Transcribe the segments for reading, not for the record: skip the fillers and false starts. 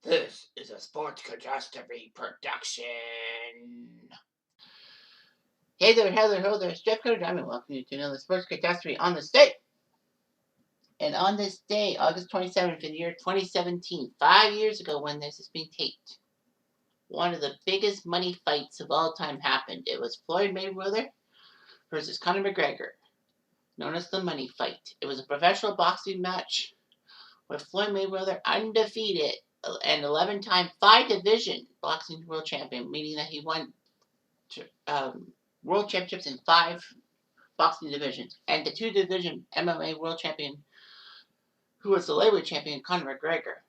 This is a Sports Catastrophe production. Hey there, hello there. It's Jeff Cutter Diamond. Welcome you to another Sports Catastrophe on this day. And on this day, August 27th in the year 2017, 5 years ago when this is being taped, one of the biggest money fights of all time happened. It was Floyd Mayweather versus Conor McGregor, known as the Money Fight. It was a professional boxing match with Floyd Mayweather undefeated and 11-time 5-division boxing world champion, meaning that he won world championships in 5 boxing divisions, and the 2-division MMA world champion, who was the lightweight champion, Conor McGregor.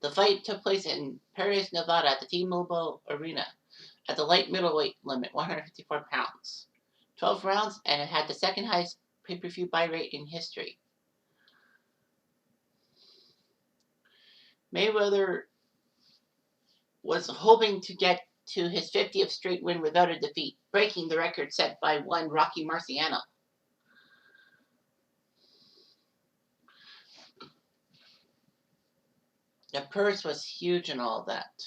The fight took place in Paris, Nevada, at the T-Mobile Arena, at the light middleweight limit, 154 pounds. 12 rounds, and it had the second highest pay-per-view buy rate in history. Mayweather was hoping to get to his 50th straight win without a defeat, breaking the record set by one Rocky Marciano. The purse was huge and all that.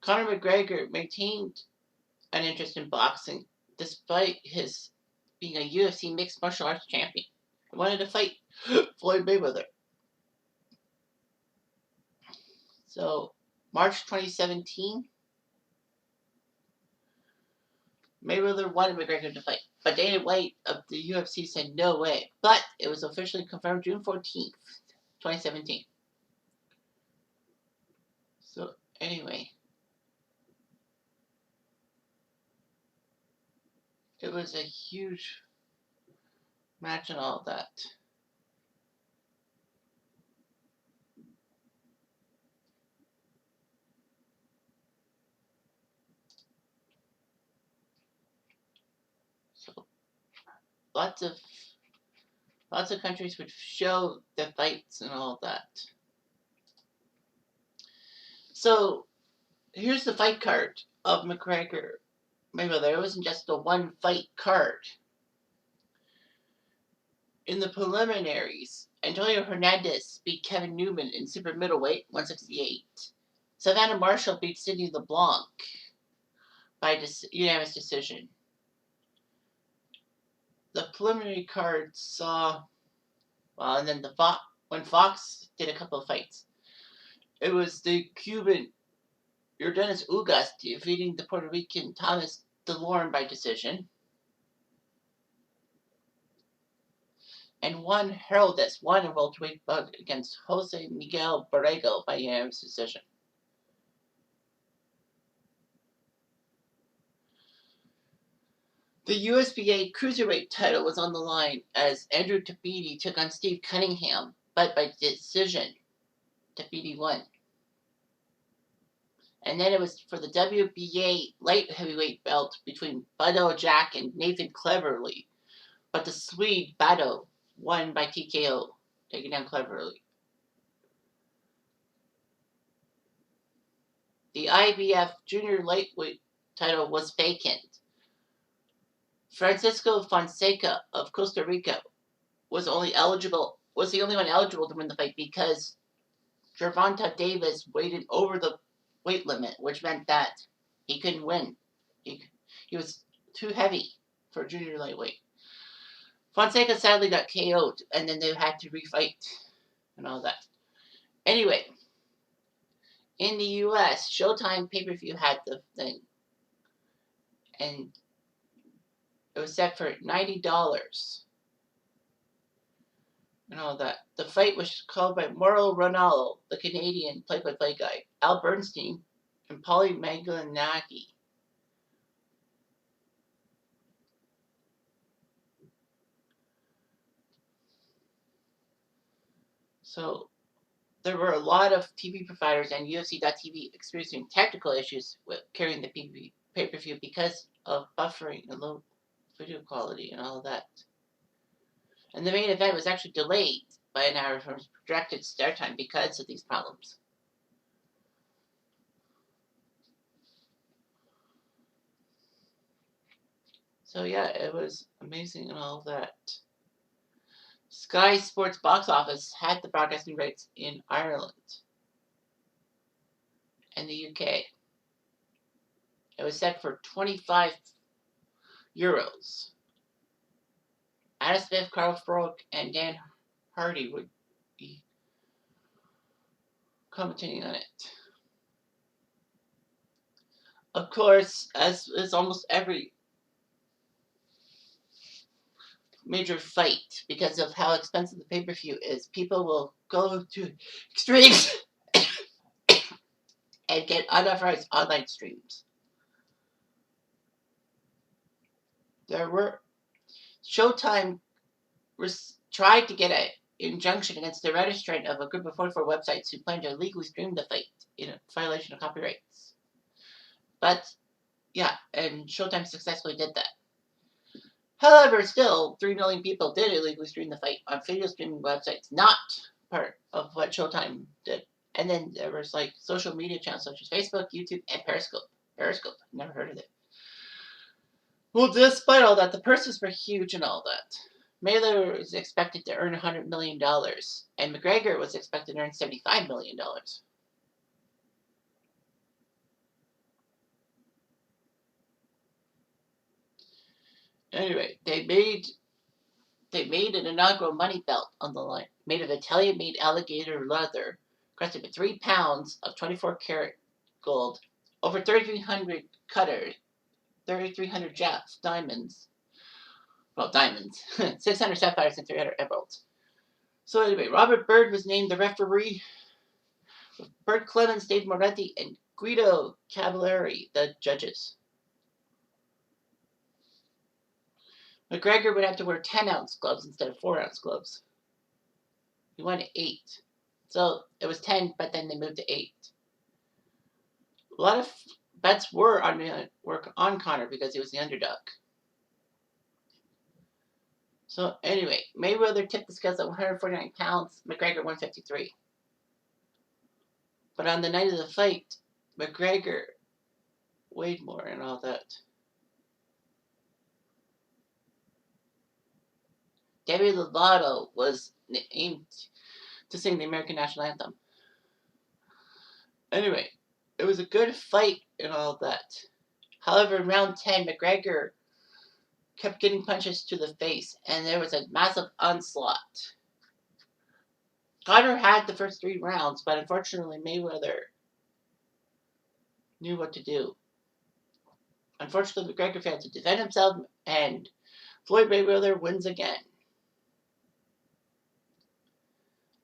Conor McGregor maintained an interest in boxing despite his being a UFC mixed martial arts champion. He wanted to fight Floyd Mayweather. So, March 2017, Mayweather wanted McGregor to fight, but Dana White of the UFC said no way. But it was officially confirmed June 14th, 2017. So, anyway, it was a huge match and all that. So, lots of countries would show the fights and all that. So, here's the fight card of McGregor Mayweather. It wasn't just a one fight card. In the preliminaries, Antonio Hernandez beat Kevin Newman in super middleweight, 168. Savannah Marshall beat Sidney LeBlanc by unanimous decision. The preliminary card saw, and then when Fox did a couple of fights, it was the Cuban Yordenis Ugas defeating the Puerto Rican Thomas DeLorme by decision. And Juan Heraldez won a welterweight bout against Jose Miguel Borrego by unanimous decision. The USBA Cruiserweight title was on the line as Andrew Tabiti took on Steve Cunningham, but by decision, Tabiti won. And then it was for the WBA light heavyweight belt between Bado Jack and Nathan Cleverly, but the Swede Bado won by TKO, taking down Cleverly. The IBF junior lightweight title was vacant. Francisco Fonseca of Costa Rica was the only one eligible to win the fight because Gervonta Davis weighted over the weight limit, which meant that he couldn't win. He was too heavy for junior lightweight. Fonseca sadly got KO'd, and then they had to refight and all that. Anyway, in the US, Showtime pay-per-view had the thing, and it was set for $90 and all that. The fight was called by Mauro Ranallo, the Canadian play-by-play guy, Al Bernstein, and Paulie Malignaggi. So there were a lot of TV providers and UFC.tv experiencing technical issues with carrying the pay-per-view because of buffering and low video quality and all of that. And the main event was actually delayed by an hour from its projected start time because of these problems. So yeah, it was amazing and all of that. Sky Sports box office had the broadcasting rights in Ireland and the UK. It was set for €25. Anna Smith, Carl Froak, and Dan Hardy would be commentating on it. Of course, as is almost every major fight, because of how expensive the pay-per-view is, people will go to extremes and get unauthorized online streams. There were Showtime tried to get an injunction against the registrant of a group of 44 websites who planned to illegally stream the fight in a violation of copyrights. But yeah, and Showtime successfully did that. However, still, 3 million people did illegally stream the fight on video streaming websites, not part of what Showtime did. And then there was like social media channels such as Facebook, YouTube, and Periscope. Periscope, never heard of it. Well, despite all that, the purses were huge and all that. Mayweather was expected to earn $100 million, and McGregor was expected to earn $75 million. Anyway, they made an inaugural money belt on the line, made of Italian-made alligator leather, crusted with 3 pounds of 24-karat gold, over 3,300 cutters, 3,300 diamonds. Well, diamonds. 600 sapphires and 300 emeralds. So anyway, Robert Byrd was named the referee. Bert Clemens, Dave Moretti, and Guido Cavalieri, the judges. McGregor would have to wear 10-ounce gloves instead of 4-ounce gloves. He wanted 8. So it was 10, but then they moved to 8. A lot of bets were on Conor because he was the underdog. So anyway, Mayweather tipped the scales at 149 pounds, McGregor 153. But on the night of the fight, McGregor weighed more and all that. Demi Lovato was named to sing the American National Anthem. Anyway, it was a good fight and all that. However, in round 10, McGregor kept getting punches to the face, and there was a massive onslaught. Conor had the first 3 rounds, but unfortunately Mayweather knew what to do. Unfortunately, McGregor failed to defend himself, and Floyd Mayweather wins again.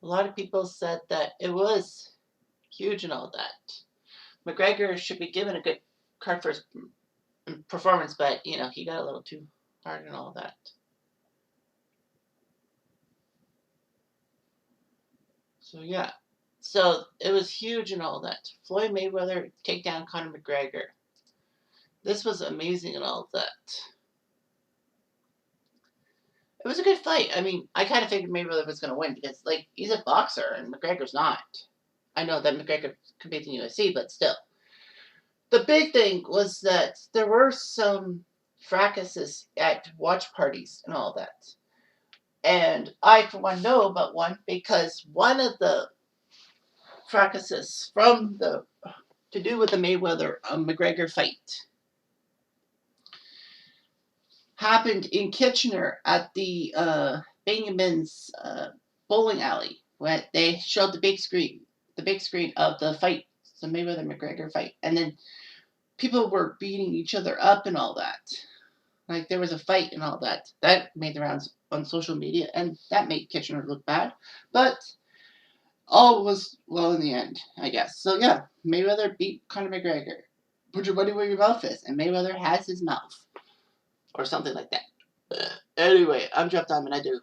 A lot of people said that it was huge and all that. McGregor should be given a good card for his performance, but, he got a little too hard and all that. So, yeah. So, it was huge and all that. Floyd Mayweather take down Conor McGregor. This was amazing and all that. It was a good fight. I mean, I kind of figured Mayweather was going to win because, he's a boxer and McGregor's not. I know that McGregor competes in UFC, but still. The big thing was that there were some fracases at watch parties and all that. And I, for one, know about one because one of the fracases to do with the Mayweather McGregor fight happened in Kitchener at the Benjamin's bowling alley, where they showed the big screen of the fight, the Mayweather McGregor fight, and then people were beating each other up and all that. There was a fight and all that. That made the rounds on social media, and that made Kitchener look bad. But all was well in the end, I guess. So yeah, Mayweather beat Conor McGregor. Put your money where your mouth is, and Mayweather has his mouth. Or something like that. Anyway, I'm Jeff Diamond. I do